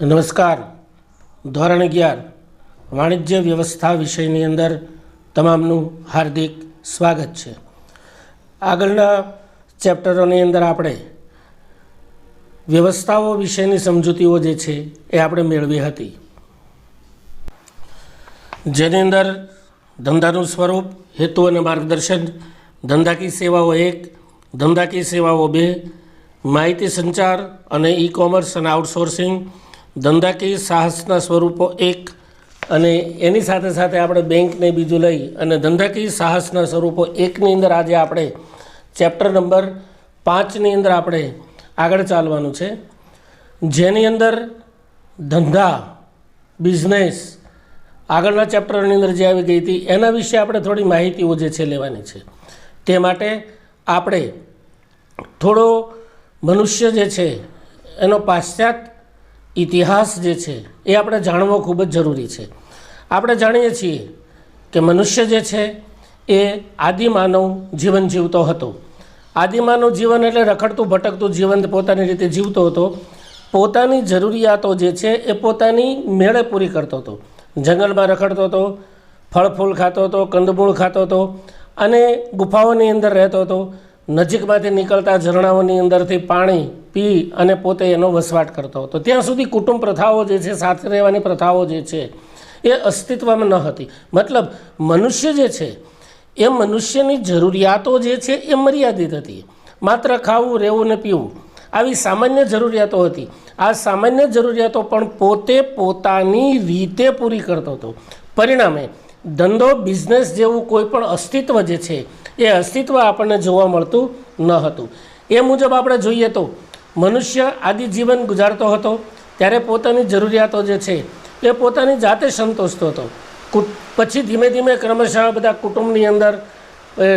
નમસ્કાર. ધોરણ 11 વાણિજ્ય વ્યવસ્થા વિષયની અંદર તમામનું હાર્દિક સ્વાગત છે. આગળના ચેપ્ટરોની અંદર આપણે વ્યવસ્થાઓ વિશેની સમજૂતીઓ જે છે એ આપણે મેળવી હતી, જેની અંદર ધંધાનું સ્વરૂપ, હેતુ અને માર્ગદર્શન, ધંધાકીય સેવાઓ 1, ધંધાકીય સેવાઓ 2, માહિતી સંચાર અને ઈ કોમર્સ અને આઉટસોર્સિંગ, ધંધાકીય સાહસના સ્વરૂપો 1, અને એની સાથે સાથે આપણે બેંકને બીજું લઈ અને ધંધાકીય સાહસના સ્વરૂપો 1ની અંદર આજે આપણે ચેપ્ટર નંબર 5ની અંદર આપણે આગળ ચાલવાનું છે, જેની અંદર ધંધા, બિઝનેસ આગળના ચેપ્ટરની અંદર જે આવી ગઈ હતી એના વિશે આપણે થોડી માહિતીઓ જે છે લેવાની છે. તે માટે આપણે થોડો મનુષ્ય જે છે એનો પાશ્ચાત્ય ઇતિહાસ જે છે એ આપણે જાણવો ખૂબ જ જરૂરી છે. આપણે જાણીએ છીએ કે મનુષ્ય જે છે એ આદિમાનવ જીવન જીવતો હતો. આદિમાનવ જીવન એટલે રખડતું ભટકતું જીવન પોતાની રીતે જીવતો હતો. પોતાની જરૂરિયાતો જે છે એ પોતાની મેળે પૂરી કરતો હતો. જંગલમાં રખડતો હતો, ફળ ફૂલ ખાતો હતો, કંદમૂળ ખાતો હતો અને ગુફાઓની અંદર રહેતો હતો. નજીકમાંથી નીકળતા ઝરણાઓની અંદરથી પાણી પી અને પોતે એનો વસવાટ કરતો હતો. ત્યાં સુધી કુટુંબ પ્રથાઓ જે છે, સાથે રહેવાની પ્રથાઓ જે છે એ અસ્તિત્વમાં ન હતી. મતલબ મનુષ્ય જે છે એ મનુષ્યની જરૂરિયાતો જે છે એ મર્યાદિત હતી. માત્ર ખાવું, રહેવું ને પીવું આવી સામાન્ય જરૂરિયાતો હતી. આ સામાન્ય જરૂરિયાતો પણ પોતે પોતાની રીતે પૂરી કરતો હતો. પરિણામે ધંધો, બિઝનેસ જેવું કોઈ પણ અસ્તિત્વ જે છે એ અસ્તિત્વ આપણને જોવા મળતું ન હતું. એ મુજબ આપણે જોઈએ તો મનુષ્ય આદિ જીવન ગુજારતો હતો ત્યારે પોતાની જરૂરિયાતો જે છે એ પોતાની જાતે સંતોષતો હતો. પછી ધીમે ધીમે ક્રમશઃ બધા કુટુંબની અંદર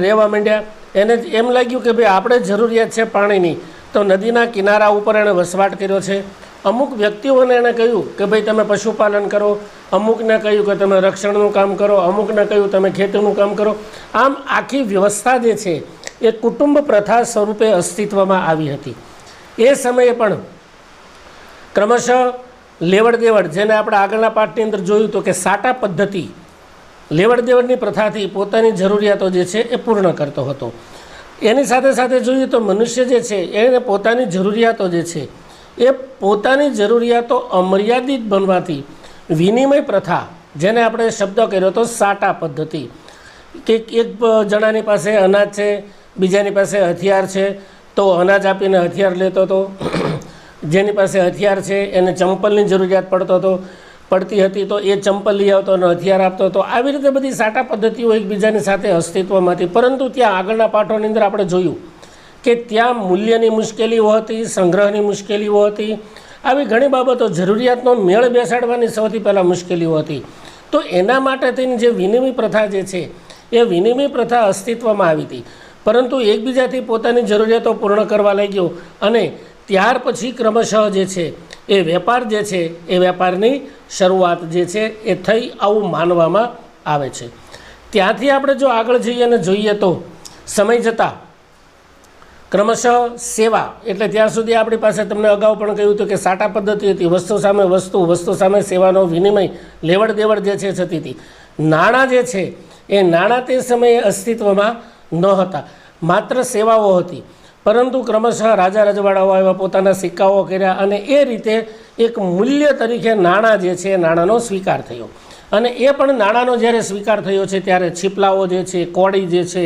રહેવા માંડ્યા. એને એમ લાગ્યું કે ભાઈ આપણે જરૂરિયાત છે પાણીની, તો નદીના કિનારા ઉપર એણે વસવાટ કર્યો છે. અમુક વ્યક્તિઓને એણે કહ્યું કે ભાઈ તમે પશુપાલન કરો, અમુકને કહ્યું કે તમે રક્ષણનું કામ કરો, અમુકને કહ્યું તમે ખેતીનું કામ કરો. આમ આખી વ્યવસ્થા જે છે એ કુટુંબ પ્રથા સ્વરૂપે અસ્તિત્વમાં આવી હતી. એ સમયે પણ ક્રમશઃ લેવડ દેવડ, જેને આપણે આગળના પાઠની અંદર જોયું તો કે સાટા પદ્ધતિ, લેવડ દેવડની પ્રથાથી પોતાની જરૂરિયાતો જે છે એ પૂર્ણ કરતો હતો. એની સાથે સાથે જોઈએ તો મનુષ્ય જે છે એને પોતાની જરૂરિયાતો જે છે એ પોતાની જરૂરિયાતો અમર્યાદિત બનવાથી વિનિમય પ્રથા, જેને આપણે શબ્દ કર્યો તો સાટા પદ્ધતિ, કે એક જણાની પાસે અનાજ છે, બીજાની પાસે હથિયાર છે તો અનાજ આપીને હથિયાર લેતો હતો. જેની પાસે હથિયાર છે એને ચંપલની જરૂરિયાત પડતી હતી તો એ ચંપલ લઈ આવતો અને હથિયાર આપતો હતો. આવી રીતે બધી સાટા પદ્ધતિઓ એકબીજાની સાથે અસ્તિત્વમાં હતી. પરંતુ ત્યાં આગળના પાઠોની અંદર આપણે જોયું કે ત્યાં મૂલ્યની મુશ્કેલીઓ હતી, સંગ્રહની મુશ્કેલીઓ હતી, આવી ઘણી બાબતો, જરૂરિયાતનો મેળ બેસાડવાની સૌથી પહેલાં મુશ્કેલીઓ હતી. તો એના માટે થઈને જે વિનિમય પ્રથા જે છે એ વિનિમય પ્રથા અસ્તિત્વમાં આવી હતી. પરંતુ એકબીજાથી પોતાની જરૂરિયાતો પૂર્ણ કરવા લાગ્યો અને ત્યાર પછી ક્રમશઃ જે છે એ વેપાર જે છે એ વેપારની શરૂઆત જે છે એ થઈ, આવું માનવામાં આવે છે. ત્યાંથી આપણે જો આગળ જઈએ અને જોઈએ તો સમય જતાં ક્રમશઃ સેવા, એટલે ત્યાં સુધી આપણી પાસે તમને અગાઉ પણ કહ્યું હતું કે સાટા પદ્ધતિ હતી. વસ્તુ સામે વસ્તુ, વસ્તુ સામે સેવાનો વિનિમય, લેવડ દેવડ જે છે થતી હતી. નાણાં જે છે એ નાણાં તે સમયે અસ્તિત્વમાં ન હતા, માત્ર સેવાઓ હતી. પરંતુ ક્રમશઃ રાજા રજવાડાઓ આવ્યા, પોતાના સિક્કાઓ કર્યા અને એ રીતે એક મૂલ્ય તરીકે નાણાં જે છે નાણાંનો સ્વીકાર થયો. અને એ પણ નાણાંનો જ્યારે સ્વીકાર થયો છે ત્યારે છીપલાઓ જે છે, કોડી જે છે,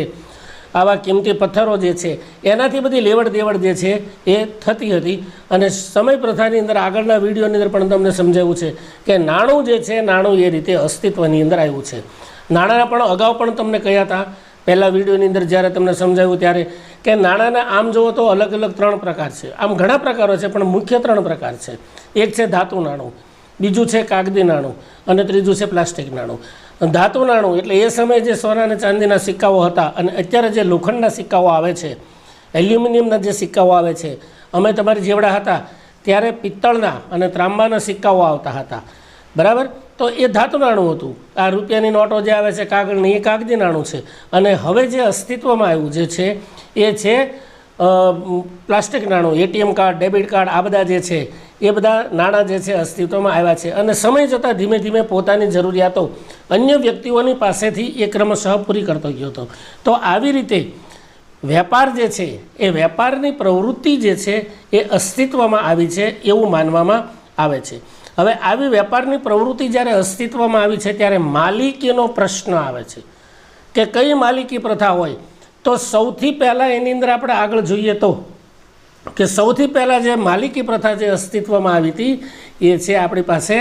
આવા કિંમતી પથ્થરો જે છે એનાથી બધી લેવડ દેવડ જે છે એ થતી હતી. અને સમય પ્રથાની અંદર આગળના વિડીયોની અંદર પણ તમને સમજાવ્યું છે કે નાણું જે છે, નાણું એ રીતે અસ્તિત્વની અંદર આવ્યું છે. નાણાંના પણ અગાઉ પણ તમને કહ્યા હતા પહેલાં વિડીયોની અંદર જ્યારે તમને સમજાવ્યું ત્યારે કે નાણાંના આમ જુઓ તો અલગ અલગ 3 પ્રકાર છે. આમ ઘણા પ્રકારો છે પણ મુખ્ય 3 પ્રકાર છે. એક છે ધાતુ નાણું, બીજું છે કાગદી નાણું અને ત્રીજું છે પ્લાસ્ટિક નાણું. ધાતુ નાણું એટલે એ સમયે જે સોના અને ચાંદીના સિક્કાઓ હતા અને અત્યારે જે લોખંડના સિક્કાઓ આવે છે, એલ્યુમિનિયમના જે સિક્કાઓ આવે છે, અમે તમારી જેવડા હતા ત્યારે પિત્તળના અને ત્રાંબાના સિક્કાઓ આવતા હતા, બરાબર. તો એ ધાતુ નાણું હતું. આ રૂપિયાની નોટો જે આવે છે કાગળની, એ કાગદી નાણું છે. અને હવે જે અસ્તિત્વમાં આવ્યું જે છે એ છે પ્લાસ્ટિક નાણું, એટીએમ કાર્ડ, ડેબિટ કાર્ડ, આ બધા જે છે એ બધા નાણાં જે છે અસ્તિત્વમાં આવ્યા છે અને સમય જતાં ધીમે ધીમે પોતાની જરૂરિયાતો અન્ય વ્યક્તિઓની પાસેથી એ ક્રમશઃ પૂરી કરતો ગયો હતો. તો આવી રીતે વેપાર જે છે એ વેપારની પ્રવૃત્તિ જે છે એ અસ્તિત્વમાં આવી છે એવું માનવામાં આવે છે. હવે આવી વેપારની પ્રવૃત્તિ જ્યારે અસ્તિત્વમાં આવી છે ત્યારે માલિકીનો પ્રશ્ન આવે છે કે કઈ માલિકી પ્રથા હોય. તો સૌથી પહેલાં એની અંદર આપણે આગળ જોઈએ તો કે સૌથી પહેલાં જે માલિકી પ્રથા જે અસ્તિત્વમાં આવી હતી એ છે આપણી પાસે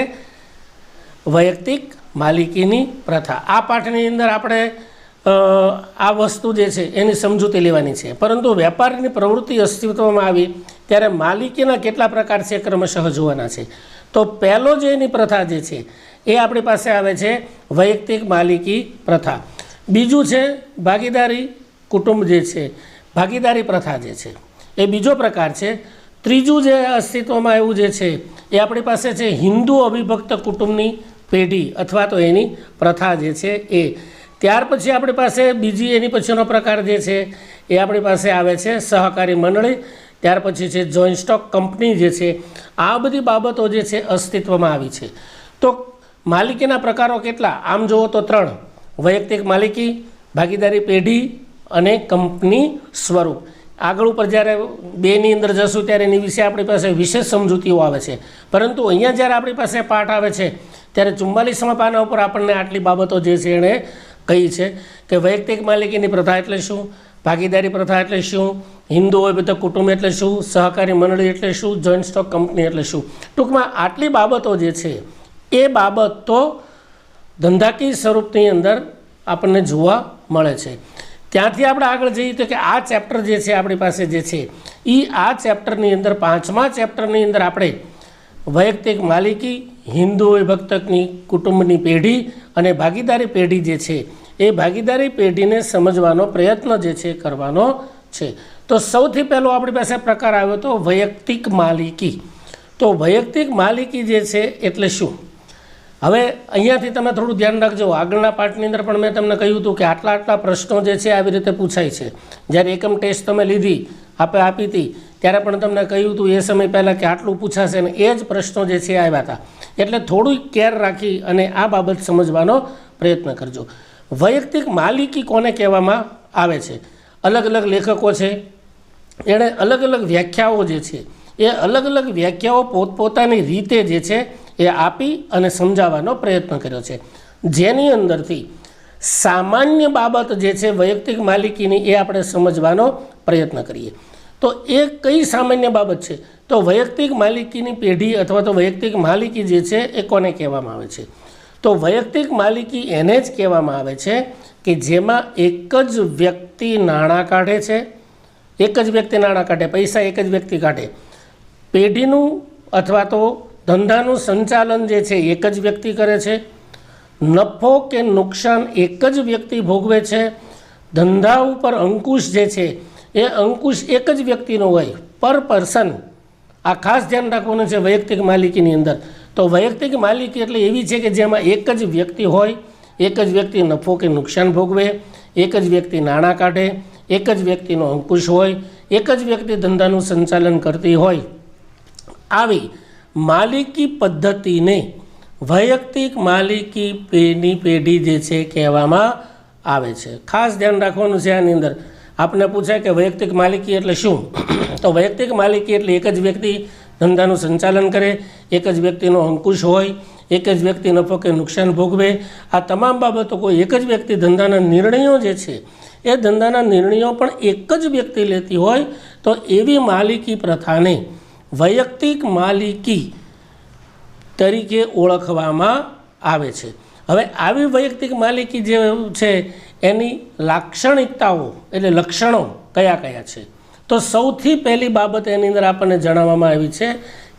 વૈયક્તિક માલિકીની પ્રથા. આ પાઠની અંદર આપણે આ વસ્તુ જે છે એની સમજૂતી લેવાની છે. પરંતુ વેપારની પ્રવૃત્તિ અસ્તિત્વમાં આવી ત્યારે માલિકીના કેટલા પ્રકાર છે ક્રમશઃ જોવાના છે. તો પહેલો જે એની પ્રથા જે છે એ આપણી પાસે આવે છે વૈયક્તિક માલિકી પ્રથા. બીજું છે ભાગીદારી કુટુંબ જે છે, ભાગીદારી પ્રથા જે છે એ બીજો પ્રકાર છે. ત્રીજું જે અસ્તિત્વમાં આવ્યું જે છે એ આપણી પાસે છે હિન્દુ અવિભક્ત કુટુંબની પેઢી અથવા તો એની પ્રથા જે છે એ. ત્યાર પછી આપણી પાસે બીજી એની પછીનો પ્રકાર જે છે એ આપણી પાસે આવે છે સહકારી મંડળી. ત્યાર પછી છે જોઈન્ટ સ્ટોક કંપની જે છે. આ બધી બાબતો જે છે અસ્તિત્વમાં આવી છે. તો માલિકીના પ્રકારો કેટલા? આમ જુઓ તો 3: વૈયક્તિક માલિકી, ભાગીદારી પેઢી અને કંપની સ્વરૂપ. આગળ ઉપર જ્યારે 2ની અંદર જશું ત્યારે એની વિશે આપણી પાસે વિશેષ સમજૂતીઓ આવે છે. પરંતુ અહીંયા જ્યારે આપણી પાસે પાઠ આવે છે ત્યારે 44મા પાના ઉપર આપણને આટલી બાબતો જે છે એણે કહી છે કે વૈયક્તિક માલિકીની પ્રથા એટલે શું, ભાગીદારી પ્રથા એટલે શું, હિન્દુ અવિભક્ત કુટુંબ એટલે શું, સહકારી મંડળી એટલે શું, જોઈન્ટ સ્ટોક કંપની એટલે શું. ટૂંકમાં આટલી બાબતો જે છે એ બાબતો ધંધાકીય સ્વરૂપની અંદર આપણને જોવા મળે છે. ત્યાંથી આપણે આગળ જઈએ તો કે આ ચેપ્ટર જે છે આપણી પાસે જે છે એ આ ચેપ્ટરની અંદર 5મા ચેપ્ટરની અંદર આપણે વૈયક્તિક માલિકી, હિન્દુ વિભક્તની કુટુંબની પેઢી અને ભાગીદારી પેઢી જે છે એ ભાગીદારી પેઢીને સમજવાનો પ્રયત્ન જે છે કરવાનો છે. તો સૌથી પહેલો આપણી પાસે પ્રકાર આવ્યો તો વૈયક્તિક માલિકી. તો વૈયક્તિક માલિકી જે છે એટલે શું? હવે અહીંયાથી તમે થોડું ધ્યાન રાખજો. આગળના પાઠની અંદર પણ મેં તમને કહ્યું હતું કે આટલા પ્રશ્નો જે છે આવી રીતે પૂછાય છે. જ્યારે એકમ ટેસ્ટ તમે લીધી આપી હતી ત્યારે પણ તમને કહ્યું હતું એ સમય પહેલાં કે આટલું પૂછાશે અને એ જ પ્રશ્નો જે છે આવ્યા હતા. એટલે થોડું કેર રાખી અને આ બાબત સમજવાનો પ્રયત્ન કરજો. વૈયક્તિક માલિકી કોને કહેવામાં આવે છે? અલગ અલગ લેખકો છે એણે અલગ અલગ વ્યાખ્યાઓ જે છે એ અલગ અલગ વ્યાખ્યાઓ પોતપોતાની રીતે જે છે એ આપી અને સમજાવવાનો પ્રયત્ન કર્યો છે. જેની અંદરથી સામાન્ય બાબત જે છે વૈયક્તિક માલિકીની એ આપણે સમજવાનો પ્રયત્ન કરીએ. તો એ કઈ સામાન્ય બાબત છે? તો વૈયક્તિક માલિકીની પેઢી અથવા તો વૈયક્તિક માલિકી જે છે એ કોને કહેવામાં આવે છે? તો વૈયક્તિક માલિકી એને જ કહેવામાં આવે છે કે જેમાં એક જ વ્યક્તિ નાણાં કાઢે છે, એક જ વ્યક્તિ નાણાં કાઢે, પૈસા એક જ વ્યક્તિ કાઢે. પેઢીનું અથવા તો ધંધાનું સંચાલન જે છે એક જ વ્યક્તિ કરે છે. નફો કે નુકસાન એક જ વ્યક્તિ ભોગવે છે. ધંધા ઉપર અંકુશ જે છે એ અંકુશ એક જ વ્યક્તિનો હોય, પર પર્સન. આ ખાસ ધ્યાન રાખવાનું છે વૈયક્તિક માલિકીની અંદર. તો વૈયક્તિક માલિકી એટલે એવી છે કે જેમાં એક જ વ્યક્તિ હોય, એક જ વ્યક્તિ નફો કે નુકસાન ભોગવે, એક જ વ્યક્તિ નાણાં કાઢે, એક જ વ્યક્તિનો અંકુશ હોય, એક જ વ્યક્તિ ધંધાનું સંચાલન કરતી હોય. આવી માલિકી પદ્ધતિને વૈયક્તિક માલિકીની પેઢી જે છે કહેવામાં આવે છે. ખાસ ધ્યાન રાખવાનું છે આની અંદર. આપને પૂછાય કે વૈયક્તિક માલિકી એટલે શું? તો વૈયક્તિક માલિકી એટલે એક જ વ્યક્તિ ધંધાનું સંચાલન કરે, એક જ વ્યક્તિનો અંકુશ હોય, એક જ વ્યક્તિ નફો કે નુકસાન ભોગવે. આ તમામ બાબતો કોઈ એક જ વ્યક્તિ ધંધાના નિર્ણયો જે છે એ ધંધાના નિર્ણયો પણ એક જ વ્યક્તિ લેતી હોય તો એવી માલિકી પ્રથાને વૈયક્તિક માલિકી તરીકે ઓળખવામાં આવે છે. હવે આવી વૈયક્તિક માલિકી જે છે એની લાક્ષણિકતાઓ એટલે લક્ષણો કયા કયા છે? તો સૌથી પહેલી બાબત એની અંદર આપણને જણાવવામાં આવી છે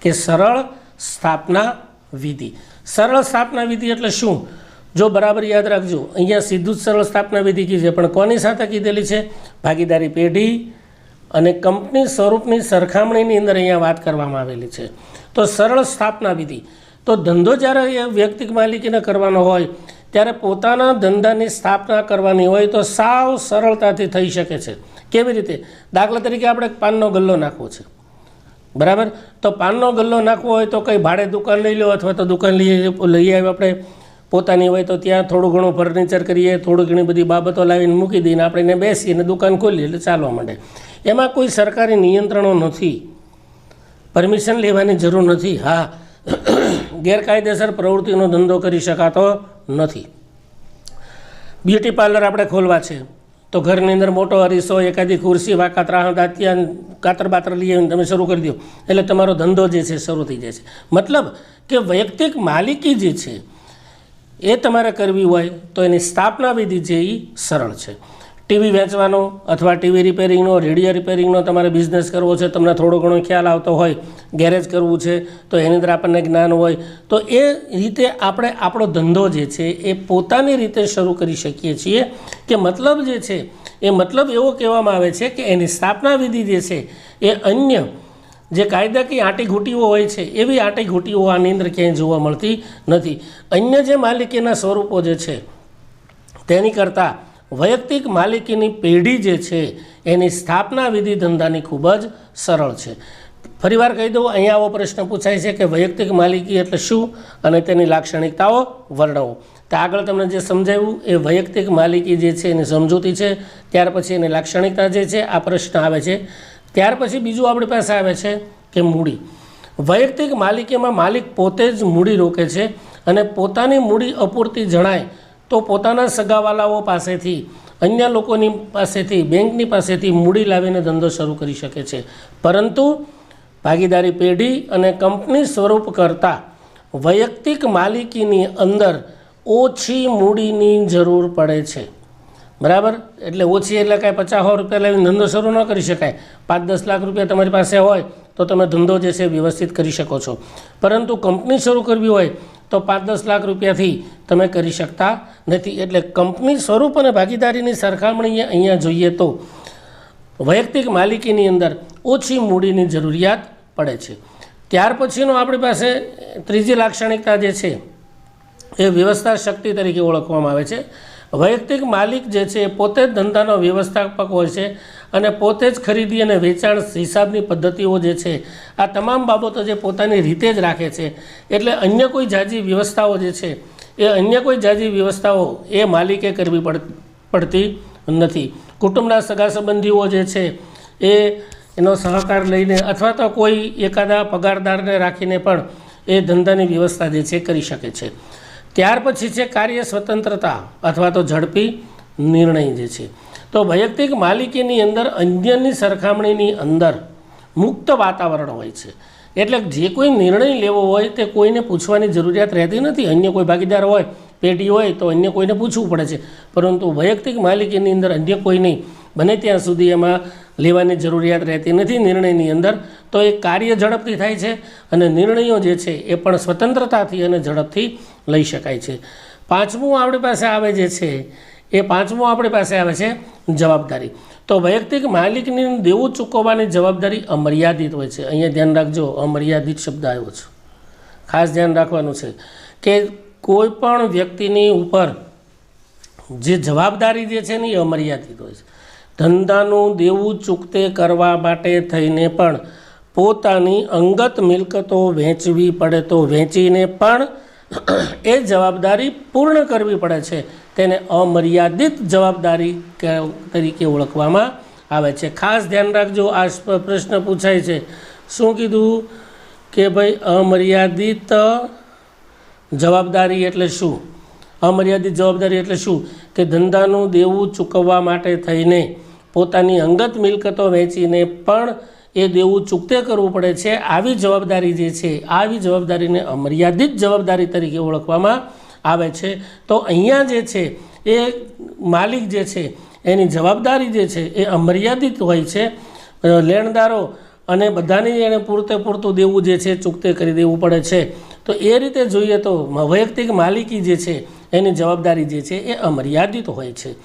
કે સરળ સ્થાપના વિધિ. સરળ સ્થાપના વિધિ એટલે શું? જો બરાબર યાદ રાખજો, અહીંયા સીધું જ સરળ સ્થાપના વિધિ કીધી છે, પણ કોની સાથે કીધેલી છે? ભાગીદારી પેઢી અને કંપની સ્વરૂપની સરખામણીની અંદર અહીંયા વાત કરવામાં આવેલી છે. તો સરળ સ્થાપના વિધિ. તો ધંધો જ્યારે એ વૈયક્તિક માલિકીને કરવાનો હોય ત્યારે પોતાના ધંધાની સ્થાપના કરવાની હોય તો સાવ સરળતાથી થઈ શકે છે. કેવી રીતે? દાખલા તરીકે આપણે પાનનો ગલ્લો નાખવો છે, બરાબર? તો પાનનો ગલ્લો નાખવો હોય તો કંઈ ભાડે દુકાન લઈ લો, અથવા તો દુકાન લઈ આવી આપણે પોતાની હોય તો ત્યાં થોડું ઘણું ફર્નિચર કરીએ, થોડી ઘણી બધી બાબતો લાવીને મૂકી દઈને આપણે એને બેસીએ અને દુકાન ખોલીએ એટલે ચાલવા માંડે. એમાં કોઈ સરકારી નિયંત્રણો નથી, પરમિશન લેવાની જરૂર નથી. હા, ગેરકાયદેસર પ્રવૃત્તિનો ધંધો કરી શકાતો નથી. બ્યુટી પાર્લર આપણે ખોલવા છે તો ઘરની અંદર મોટો અરીસો, એકાદી ખુરશી, વાકાત્રા, દાંતિયા, કાતર બાતર લઈ આવીને તમે શરૂ કરી દો એટલે તમારો ધંધો જે છે શરૂ થઈ જાય છે. મતલબ કે વૈયક્તિક માલિકી જે છે એ તમારે કરવી હોય તો એની સ્થાપના વિધિ છે એ સરળ છે. ટીવી વેચવાનો અથવા ટીવી રિપેરિંગનો, રેડિયો રિપેરિંગનો તમારે બિઝનેસ કરવો છે, તમને થોડો ઘણો ખ્યાલ આવતો હોય, ગેરેજ કરવું છે તો એની અંદર આપણને જ્ઞાન હોય, તો એ રીતે આપણે આપણો ધંધો જે છે એ પોતાની રીતે શરૂ કરી શકીએ છીએ. કે મતલબ જે છે એ મતલબ એવો કહેવામાં આવે છે કે એની સ્થાપના વિધિ જે છે એ અન્ય જે કાયદાકીય આંટીઘૂંટીઓ હોય છે એવી આંટીઘૂંટીઓ આની અંદર ક્યાંય જોવા મળતી નથી. અન્ય જે માલિકીના સ્વરૂપો જે છે તેની કરતાં વૈયક્તિક માલિકીની પેઢી જે છે એની સ્થાપના વિધિ ધંધાની ખૂબ જ સરળ છે. ફરીવાર કહી દઉં, અહીંયા આવો પ્રશ્ન પૂછાય છે કે વૈયક્તિક માલિકી એટલે શું અને તેની લાક્ષણિકતાઓ વર્ણવો. તો આગળ તમને જે સમજાવ્યું એ વૈયક્તિક માલિકી જે છે એની સમજૂતી છે, ત્યાર પછી એની લાક્ષણિકતા જે છે આ પ્રશ્ન આવે છે. ત્યાર પછી બીજું આપણી પાસે આવે છે કે મૂડી. વૈયક્તિક માલિકીમાં માલિક પોતે જ મૂડી રોકે છે અને પોતાની મૂડી અપૂરતી જણાય તો પોતાના સગાવાલાઓ પાસેથી, અન્ય લોકોની પાસેથી, બેંકની પાસેથી મૂડી લાવીને ધંધો શરૂ કરી શકે છે. પરંતુ ભાગીદારી પેઢી અને કંપની સ્વરૂપ કરતાં વૈયક્તિક માલિકીની અંદર ઓછી મૂડીની જરૂર પડે છે, બરાબર? એટલે ઓછી એટલે કાંઈ 50,000 રૂપિયા લાવીને ધંધો શરૂ ન કરી શકાય. 5-10 લાખ રૂપિયા તમારી પાસે હોય તો તમે ધંધો જે છે વ્યવસ્થિત કરી શકો છો. પરંતુ કંપની શરૂ કરવી હોય તો 5-10 લાખ રૂપિયાથી તમે કરી શકતા નથી. એટલે કંપની સ્વરૂપ અને ભાગીદારીની સરખામણીએ અહીંયા જોઈએ તો વૈયક્તિક માલિકીની અંદર ઓછી મૂડીની જરૂરિયાત પડે છે. ત્યાર પછીનો આપણી પાસે ત્રીજી લાક્ષણિકતા જે છે એ વ્યવસ્થા શક્તિ તરીકે ઓળખવામાં આવે છે. વૈયક્તિક માલિક જે છે એ પોતે જ ધંધાનો વ્યવસ્થાપક હોય છે અને પોતે જ ખરીદી અને વેચાણ હિસાબની પદ્ધતિઓ જે છે આ તમામ બાબતો જે પોતાની રીતે જ રાખે છે. એટલે અન્ય કોઈ જાજી વ્યવસ્થાઓ જે છે એ માલિકે કરવી પડતી નથી. કુટુંબના સગા સંબંધીઓ જે છે એનો સહકાર લઈને અથવા તો કોઈ એકાદા પગારદારને રાખીને પણ એ ધંધાની વ્યવસ્થા જે છે કરી શકે છે. ત્યાર પછી છે કાર્ય સ્વતંત્રતા અથવા તો ઝડપી નિર્ણય જે છે. તો વૈયક્તિક માલિકીની અંદર અન્યની સરખામણીની અંદર મુક્ત વાતાવરણ હોય છે. એટલે જે કોઈ નિર્ણય લેવો હોય તે કોઈને પૂછવાની જરૂરિયાત રહેતી નથી. અન્ય કોઈ ભાગીદાર હોય, પેઢી હોય તો અન્ય કોઈને પૂછવું પડે છે. પરંતુ વૈયક્તિક માલિકીની અંદર અન્ય કોઈ નહીં, બને ત્યાં સુધી એમાં લેવાની જરૂરિયાત રહેતી નથી નિર્ણયની અંદર. તો એ કાર્ય ઝડપથી થાય છે અને નિર્ણયો જે છે એ પણ સ્વતંત્રતાથી અને ઝડપથી લઈ શકાય છે. પાંચમું આપણી પાસે આવે છે જવાબદારી. તો વૈયક્તિક માલિકની દેવું ચૂકવવાની જવાબદારી અમર્યાદિત હોય છે. અહીંયા ધ્યાન રાખજો, અમર્યાદિત શબ્દ આવ્યો છે, ખાસ ધ્યાન રાખવાનું છે કે કોઈ પણ વ્યક્તિની ઉપર જે જવાબદારી જે છે ને એ અમર્યાદિત હોય છે. ધંધાનું દેવું ચૂકતે કરવા માટે થઈને પણ પોતાની અંગત મિલકતો વેચવી પડે તો વેચીને પણ એ જવાબદારી પૂર્ણ કરવી પડે છે. તેને અમર્યાદિત જવાબદારી તરીકે ઓળખવામાં આવે છે. ખાસ ધ્યાન રાખજો, આ પ્રશ્ન પૂછાય છે. શું કીધું કે ભાઈ અમર્યાદિત જવાબદારી એટલે શું? અમર્યાદિત જવાબદારી એટલે શું? કે ધંધાનું દેવું ચૂકવવા માટે થઈને પોતાની અંગત મિલકતો વેચીને પણ એ દેવું ચૂકતે કરવું પડે છે. આવી જવાબદારી જે છે, આવી જવાબદારીને અમર્યાદિત જવાબદારી તરીકે ઓળખવામાં આવે છે. તો અહીંયા જે છે એ માલિક જે છે એની જવાબદારી જે છે એ અમર્યાદિત હોય છે. લેણદારો અને બધાની એને પૂરતું દેવું જે છે ચૂકતે કરી દેવું પડે છે. તો એ રીતે જોઈએ તો વૈયક્તિક માલિકી જે છે એની જવાબદારી જે છે એ અમર્યાદિત હોય છે.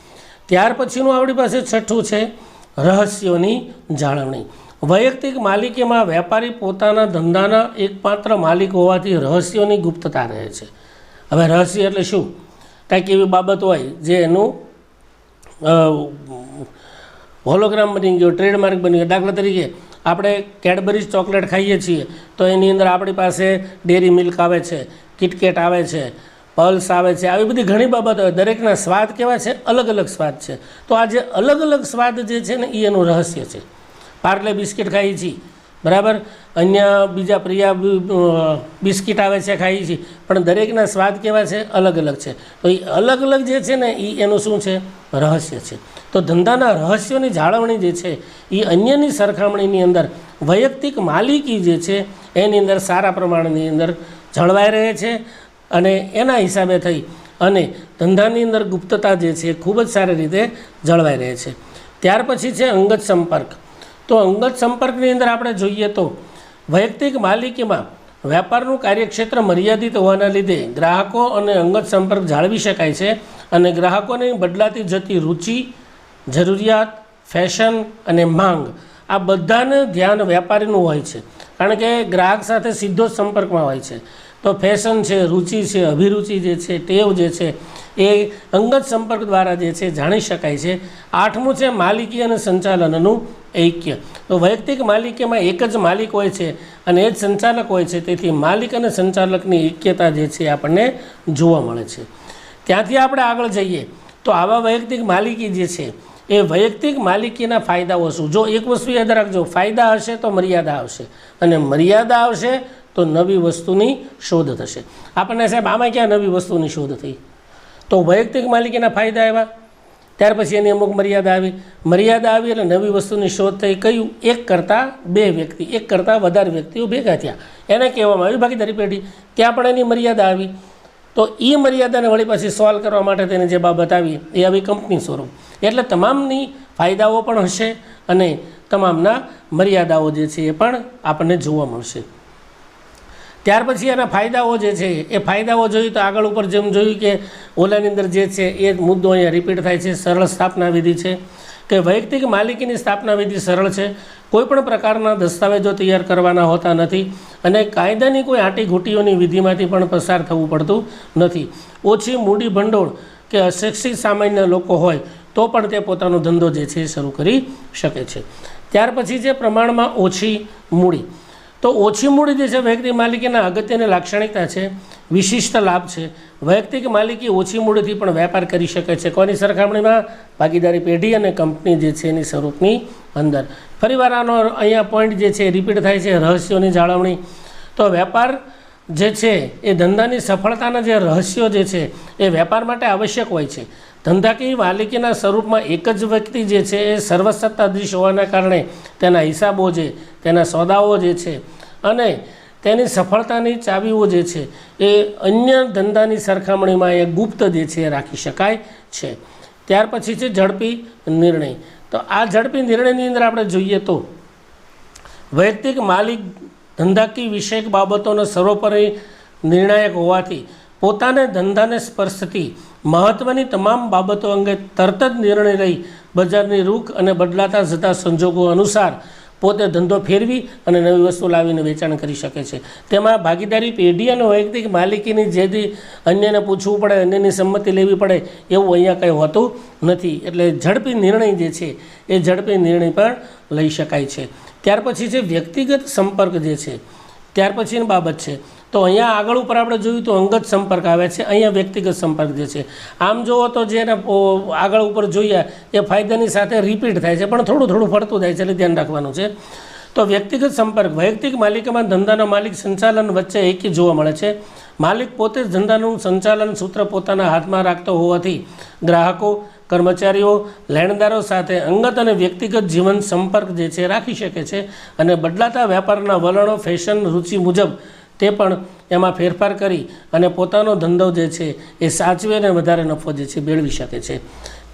ત્યાર પછીનું આપણી પાસે છઠ્ઠું છે રહસ્યોની જાળવણી. વૈયક્તિક માલિકીમાં વેપારી પોતાના ધંધાના એકમાત્ર માલિક હોવાથી રહસ્યોની ગુપ્તતા રહે છે. હવે રહસ્ય એટલે શું? કાંઈક એવી બાબત હોય જે એનું હોલોગ્રામ બની ગયો, ટ્રેડમાર્ક બની ગયો. દાખલા તરીકે આપણે કેડબરીઝ ચોકલેટ ખાઈએ છીએ તો એની અંદર આપણી પાસે ડેરી મિલ્ક આવે છે, કિટકેટ આવે છે, પલ્સ આવે છે, આવી બધી ઘણી બાબતો. દરેકના સ્વાદ કેવા છે? અલગ અલગ સ્વાદ છે. તો આ જે અલગ અલગ સ્વાદ જે છે ને એ એનું રહસ્ય છે. પાર્લે બિસ્કિટ ખાઈએ છીએ, બરાબર, અન્ય બીજા પ્રિયા બિસ્કિટ આવે છે ખાઈએ છીએ, પણ દરેકના સ્વાદ કેવા છે? અલગ અલગ છે. તો એ અલગ અલગ જે છે ને એ એનું શું છે? રહસ્ય છે. તો ધંધાના રહસ્યોની જાળવણી જે છે એ અન્યની સરખામણીની અંદર વૈયક્તિક માલિકી જે છે એની અંદર સારા પ્રમાણની અંદર જળવાઈ રહે છે અને એના હિસાબે થઈ અને ધંધાની અંદર ગુપ્તતા જે છે ખૂબ જ સારી રીતે જળવાઈ રહે છે. ત્યાર પછી છે અંગત સંપર્ક. તો અંગત સંપર્કની અંદર આપણે જોઈએ તો વૈયક્તિક માલિકીમાં વ્યાપારનું કાર્યક્ષેત્ર મર્યાદિત હોવાના લીધે ગ્રાહકો અને અંગત સંપર્ક જાળવી શકાય છે અને ગ્રાહકોની બદલાતી જતી રુચિ, જરૂરિયાત, ફેશન અને માંગ આ બધાને ધ્યાન વ્યાપારીનું હોય છે, કારણ કે ગ્રાહક સાથે સીધો જ સંપર્કમાં હોય છે. તો ફેશન છે, રુચિ છે, અભિરુચિ જે છે, ટેવ જે છે એ અંગત સંપર્ક દ્વારા જે છે જાણી શકાય છે. 8મું છે માલિકી અને સંચાલનનું ઐક્ય. તો વૈયક્તિક માલિકીમાં એક જ માલિક હોય છે અને એ જ સંચાલક હોય છે, તેથી માલિક અને સંચાલકની ઐક્યતા જે છે આપણને જોવા મળે છે. ત્યાંથી આપણે આગળ જઈએ તો આવા વૈયક્તિક માલિકી જે છે એ વૈયક્તિક માલિકીના ફાયદાઓ શું? જો એક વસ્તુ યાદ રાખજો, ફાયદા હશે તો મર્યાદા આવશે અને મર્યાદા આવશે તો નવી વસ્તુની શોધ થશે. આપણને સાહેબ આમાં ક્યાં નવી વસ્તુની શોધ થઈ? તો વૈયક્તિક માલિકીના ફાયદા આવ્યા, ત્યાર પછી એની અમુક મર્યાદા આવી એટલે નવી વસ્તુની શોધ થઈ. કયું? એક કરતાં બે વ્યક્તિ, એક કરતાં વધારે વ્યક્તિઓ ભેગા થયા, એને કહેવામાં આવ્યું ભાગીદારી પેઢી. ત્યાં પણ એની મર્યાદા આવી. તો એ મર્યાદાને વળી પાછી સોલ્વ કરવા માટે તેને જે બાબત આવી એ આવી કંપની સ્વરૂપ. એટલે તમામની ફાયદાઓ પણ હશે અને તમામના મર્યાદાઓ જે છે એ પણ આપણને જોવા મળશે. ત્યાર પછી એના ફાયદાઓ જે છે એ ફાયદાઓ જોઈએ તો આગળ ઉપર જેમ જોયું કે ઓલાની અંદર જે છે એ મુદ્દો અહીંયા રિપીટ થાય છે. સરળ સ્થાપના વિધિ છે કે વૈયક્તિક માલિકીની સ્થાપના વિધિ સરળ છે, કોઈપણ પ્રકારના દસ્તાવેજો તૈયાર કરવાના હોતા નથી અને કાયદાની કોઈ આંટીઘૂંટીઓની વિધિમાંથી પણ પસાર થવું પડતું નથી. ઓછી મૂડી ભંડોળ કે અશિક્ષિત સામાન્ય લોકો હોય તો પણ તે પોતાનો ધંધો જે છે એ શરૂ કરી શકે છે. ત્યાર પછી જે પ્રમાણમાં ઓછી મૂડી. તો ઓછી મૂડી જે છે વૈયક્તિક માલિકીના અગત્યની લાક્ષણિકતા છે, વિશિષ્ટ લાભ છે. વૈયક્તિક માલિકી ઓછી મૂડીથી પણ વેપાર કરી શકે છે. કોની સરખામણીમાં? ભાગીદારી પેઢી અને કંપની જે છે એની સ્વરૂપની અંદર. ફરીવાર આનો અહીંયા પોઈન્ટ જે છે રિપીટ થાય છે, રહસ્યોની જાળવણી. તો વેપાર જે છે એ ધંધાની સફળતાના જે રહસ્યો જે છે એ વેપાર માટે આવશ્યક હોય છે. ધંધાકીય માલિકીના સ્વરૂપમાં એક જ વ્યક્તિ જે છે એ સર્વસત્તાધીશ હોવાના કારણે તેના હિસાબો છે, તેના સોદાઓ જે છે અને તેની સફળતાની ચાવીઓ જે છે એ અન્ય ધંધાની સરખામણીમાં એ ગુપ્ત જે છે એ રાખી શકાય છે. ત્યાર પછી છે ઝડપી નિર્ણય. તો આ ઝડપી નિર્ણયની અંદર આપણે જોઈએ તો વૈયક્તિક માલિક ધંધાકીય વિષયક બાબતોનો સર્વોપરી નિર્ણાયક હોવાથી પોતાને ધંધાને સ્પર્શતી મહત્ત્વની તમામ બાબતો અંગે તરત જ નિર્ણય લઈ બજારની રૂખ અને બદલાતા જતા સંજોગો અનુસાર પોતે ધંધો ફેરવી અને નવી વસ્તુ લાવીને વેચાણ કરી શકે છે. તેમાં ભાગીદારી પેઢી અને વૈયક્તિક માલિકીની જેથી અન્યને પૂછવું પડે, અન્યની સંમતિ લેવી પડે એવું અહીંયા કંઈ હોતું નથી. એટલે ઝડપી નિર્ણય જે છે એ ઝડપી નિર્ણય પણ લઈ શકાય છે. ત્યાર પછી છે વ્યક્તિગત સંપર્ક જે છે, ત્યાર પછીની બાબત છે. તો અહીંયા આગળ ઉપર આપણે જોયું તો અંગત સંપર્ક આવે છે, અહીંયા વ્યક્તિગત સંપર્ક જે છે. આમ જુઓ તો જેને આગળ ઉપર જોયા એ ફાયદાની સાથે રિપીટ થાય છે પણ થોડું થોડું ફરતું થાય છે, એટલે ધ્યાન રાખવાનું છે. તો વ્યક્તિગત સંપર્ક વૈયક્તિક માલિકીમાં ધંધાનો માલિક સંચાલન વચ્ચે એકી જોવા મળે છે. માલિક પોતે જ ધંધાનું સંચાલન સૂત્ર પોતાના હાથમાં રાખતો હોવાથી ગ્રાહકો, કર્મચારીઓ, લેણદારો સાથે અંગત અને વ્યક્તિગત જીવન સંપર્ક જે છે રાખી શકે છે અને બદલાતા વેપારના વલણો, ફેશન, રુચિ મુજબ તે પણ એમાં ફેરફાર કરી અને પોતાનો ધંધો જે છે એ સાચવી અને વધારે નફો જે છે મેળવી શકે છે.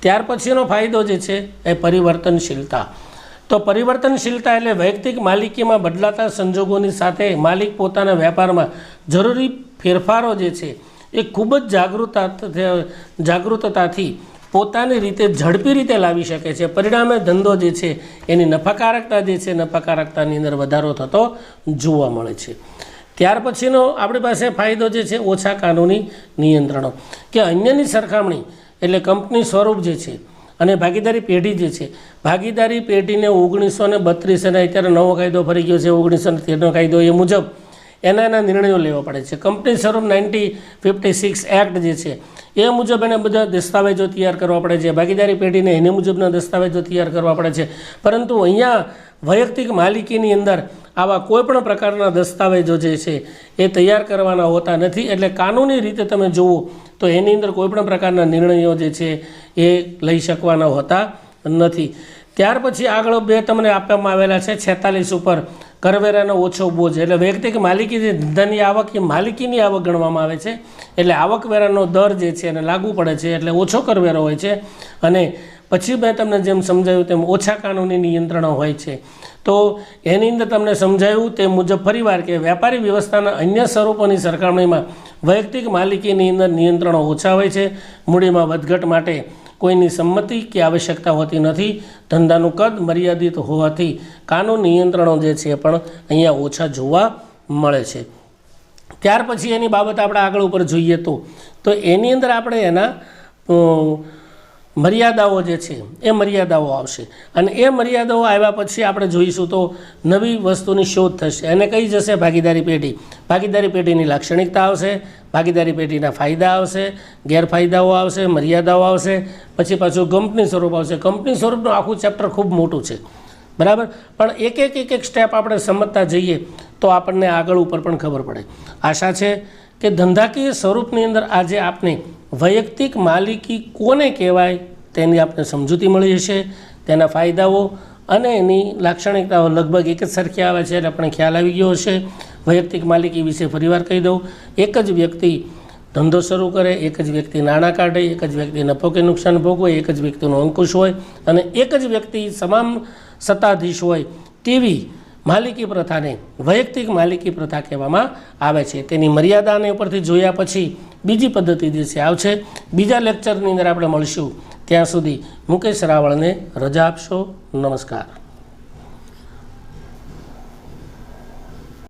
ત્યાર પછીનો ફાયદો જે છે એ પરિવર્તનશીલતા. તો પરિવર્તનશીલતા એટલે વૈયક્તિક માલિકીમાં બદલાતા સંજોગોની સાથે માલિક પોતાના વેપારમાં જરૂરી ફેરફારો જે છે એ ખૂબ જ જાગૃતતાથી પોતાની રીતે ઝડપી રીતે લાવી શકે છે. પરિણામે ધંધો જે છે એની નફાકારકતા જે છે નફાકારકતાની અંદર વધારો થતો જોવા મળે છે. ત્યાર પછીનો આપણી પાસે ફાયદો જે છે ઓછા કાનૂની નિયંત્રણો, કે અન્યની સરખામણી એટલે કંપની સ્વરૂપ જે છે અને ભાગીદારી પેઢી જે છે, ભાગીદારી પેઢીને 1932 અને અત્યારે નવો કાયદો ફરી ગયો છે 1913નો કાયદો, એ મુજબ એના નિર્ણયો લેવા પડે છે. કંપની સ્વરૂપ 1956 એક્ટ જે છે એ મુજબ એને બધા દસ્તાવેજો તૈયાર કરવા પડે છે. ભાગીદારી પેઢીને એને મુજબના દસ્તાવેજો તૈયાર કરવા પડે છે. પરંતુ અહીંયા વૈયક્તિક માલિકીની અંદર આવા કોઈપણ પ્રકારના દસ્તાવેજો જે છે એ તૈયાર કરવાના હોતા નથી. એટલે કાનૂની રીતે તમે જુઓ તો એની અંદર કોઈપણ પ્રકારના નિર્ણયો જે છે એ લઈ શકવાના હોતા નથી. ત્યાર પછી આગળ બે તમને આપવામાં આવેલા છે 46 ઉપર કરવેરાનો ઓછો બોજ. એટલે વૈયક્તિક માલિકી જે ધંધાની આવક એ માલિકીની આવક ગણવામાં આવે છે. એટલે આવકવેરાનો દર જે છે એને લાગુ પડે છે, એટલે ઓછો કરવેરો હોય છે. અને પછી મેં તમને જેમ સમજાવ્યું તેમ ઓછા કાનૂની નિયંત્રણો હોય છે. તો એની અંદર તમને સમજાયું તે મુજબ ફરીવાર કે વ્યાપારી વ્યવસ્થાના અન્ય સ્વરૂપોની સરખામણીમાં વૈયક્તિક માલિકીની અંદર નિયંત્રણો ઓછા હોય છે. મૂડીમાં વધઘટ માટે કોઈની સંમતિ કે આવશ્યકતા હોતી નથી. ધંધાનું કદ મર્યાદિત હોવાથી કાનૂન નિયંત્રણો જે છે પણ અહીંયા ઓછા જોવા મળે છે. ત્યાર પછી એની બાબત આપણે આગળ ઉપર જોઈએ તો એની અંદર આપણે એના મર્યાદાઓ જે છે એ મર્યાદાઓ આવશે. અને એ મર્યાદાઓ આવ્યા પછી આપણે જોઈશું તો નવી વસ્તુની શોધ થશે અને કઈ જશે ભાગીદારી પેઢી. ભાગીદારી પેઢીની લાક્ષણિકતા આવશે, ભાગીદારી પેઢીના ફાયદા આવશે, ગેરફાયદાઓ આવશે, મર્યાદાઓ આવશે. પછી પાછું કંપની સ્વરૂપ આવશે. કંપની સ્વરૂપનું આખું ચેપ્ટર ખૂબ મોટું છે, બરાબર. પણ એક સ્ટેપ આપણે સમજતા જઈએ તો આપણને આગળ ઉપર પણ ખબર પડે. આશા છે કે ધંધાકીય સ્વરૂપની અંદર આજે આપણે વૈયક્તિક માલિકી કોને કહેવાય તેની આપણે સમજૂતી મળી હશે. તેના ફાયદાઓ અને એની લાક્ષણિકતાઓ લગભગ એક જ સરખી આવે છે એટલે આપણે ખ્યાલ આવી ગયો હશે. વૈયક્તિક માલિકી વિશે ફરીવાર કહી દઉં. એક જ વ્યક્તિ ધંધો શરૂ કરે, એક જ વ્યક્તિ નાણાં કાઢે, એક જ વ્યક્તિ નફો કે નુકસાન ભોગવે, એક જ વ્યક્તિનો અંકુશ હોય અને એક જ વ્યક્તિ તમામ સત્તાધીશ હોય તેવી માલિકી પ્રથાને વૈયક્તિક માલિકી પ્રથા કહેવામાં આવે છે. તેની મર્યાદાને ઉપરથી જોયા પછી બીજી પદ્ધતિ જે છે આવશે. બીજા લેક્ચરની અંદર આપણે મળીશું. ત્યાં સુધી મુકેશ રાવળને રજા આપશો. નમસ્કાર.